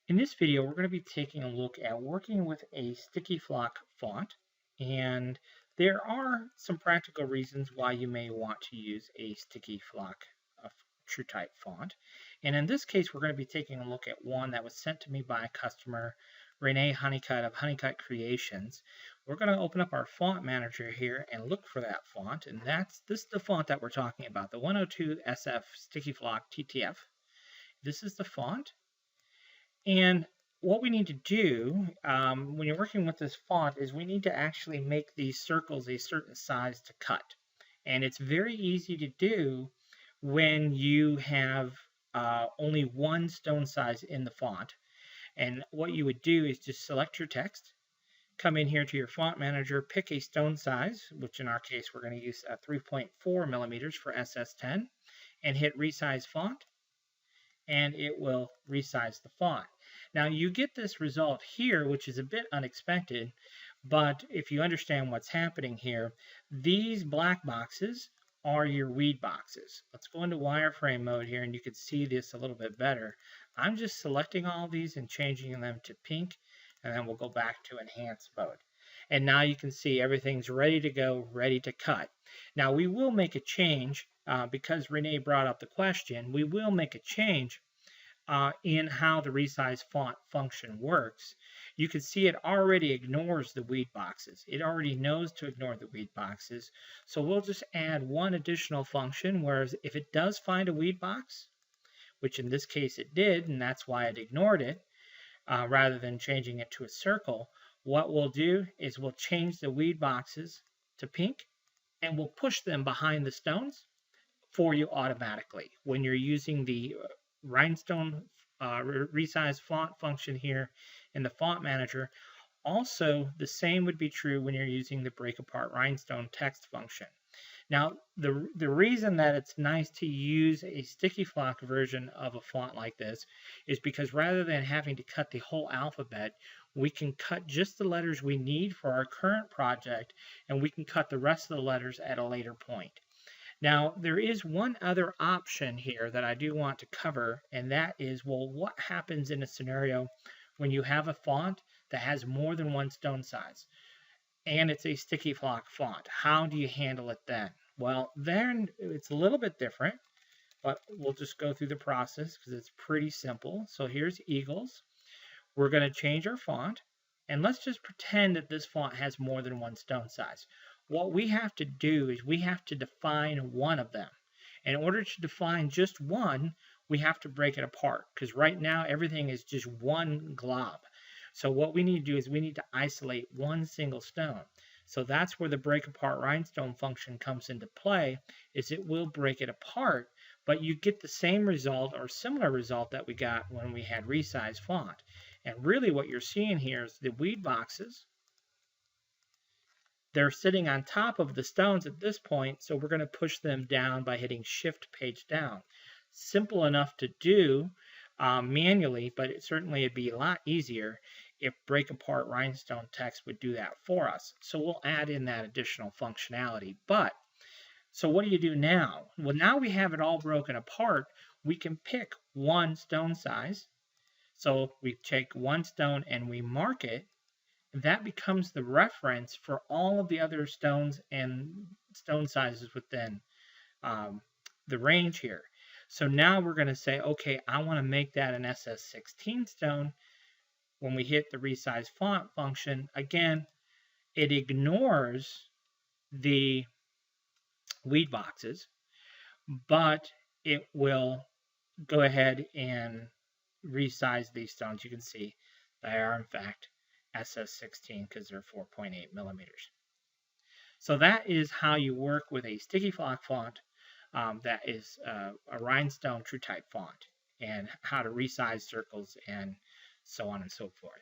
In this video, we're going to be taking a look at working with a StickyFlock font, and there are some practical reasons why you may want to use a StickyFlock TrueType font. And in this case, we're going to be taking a look at one that was sent to me by a customer, Renee Honeycutt of Honeycutt Creations. We're going to open up our font manager here and look for that font, and this is the font that we're talking about, the 102 SF StickyFlock TTF. This is the font. And what we need to do when you're working with this font is we need to actually make these circles a certain size to cut. And it's very easy to do when you have only one stone size in the font. And what you would do is just select your text, come in here to your font manager, pick a stone size, which in our case we're going to use 3.4 millimeters for SS10, and hit resize font, and it will resize the font. Now you get this result here, which is a bit unexpected, but if you understand what's happening here, these black boxes are your weed boxes. Let's go into wireframe mode here and you can see this a little bit better. I'm just selecting all these and changing them to pink, and then we'll go back to enhance mode. And now you can see everything's ready to go, ready to cut. Now we will make a change because Renee brought up the question. We will make a change in how the resize font function works. You can see it already ignores the weed boxes. It already knows to ignore the weed boxes. So we'll just add one additional function, whereas if it does find a weed box, which in this case it did, and that's why it ignored it, rather than changing it to a circle, what we'll do is we'll change the weed boxes to pink, and we'll push them behind the stones for you automatically when you're using the Rhinestone resize font function here in the font manager. Also, the same would be true when you're using the break apart Rhinestone text function. Now, the reason that it's nice to use a StickyFlock version of a font like this is because rather than having to cut the whole alphabet, we can cut just the letters we need for our current project, and we can cut the rest of the letters at a later point. Now, there is one other option here that I do want to cover, and that is, well, what happens in a scenario when you have a font that has more than one stone size, and it's a StickyFlock font? How do you handle it then? Well, then it's a little bit different, but we'll just go through the process because it's pretty simple. So here's Eagles. We're going to change our font, and let's just pretend that this font has more than one stone size. What we have to do is we have to define one of them. In order to define just one, we have to break it apart because right now everything is just one glob. So what we need to do is we need to isolate one single stone. So that's where the break apart Rhinestone function comes into play, is it will break it apart, but you get the same result or similar result that we got when we had resize font. And really what you're seeing here is the weed boxes. They're sitting on top of the stones at this point, so we're going to push them down by hitting Shift Page Down. Simple enough to do manually, but it'd be a lot easier if break apart Rhinestone text would do that for us. So we'll add in that additional functionality. So what do you do now? Well, now we have it all broken apart. We can pick one stone size. So we take one stone and we mark it. That becomes the reference for all of the other stones and stone sizes within the range here. So now we're going to say, okay, I want to make that an SS16 stone. When we hit the resize font function, again, it ignores the weed boxes, but it will go ahead and resize these stones. You can see they are, in fact, SS16 because they're 4.8 millimeters. So that is how you work with a StickyFlock font that is a Rhinestone TrueType font, and how to resize circles and so on and so forth.